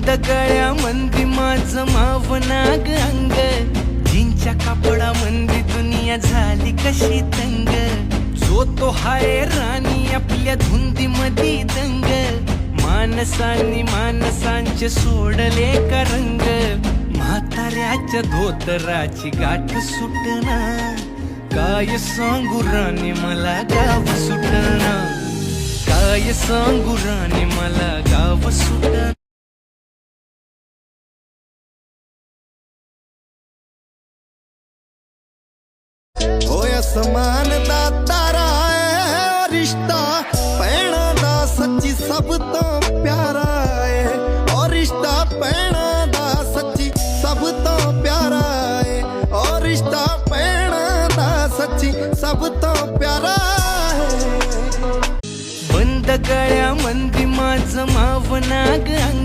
बंद गळ्यामंदी माझं मावनाग अंग, जीनच्या कापडामंदी दुनिया झाली कशी तंग. जो तो हाय राणी आपल्या धुंदीमधी दंग, माणसांनी माणसांचे सोडले का रंग. म्हाताऱ्याच्या धोतराची गाठ सुटना, काय सांगू राणी मला गाव सुटना. काय सांगू राणी मला गाव सुटना. होया समान दा तारा है रिश्ता पैणा दा सच्ची सब तो प्यारा है. और रिश्ता पैणा दा सच्ची सब तो प्यारा है. और रिश्ता पैणा दा सच्ची सब तो प्यारा है. बंद गळ्यामंदी माझं मावनाग अंग,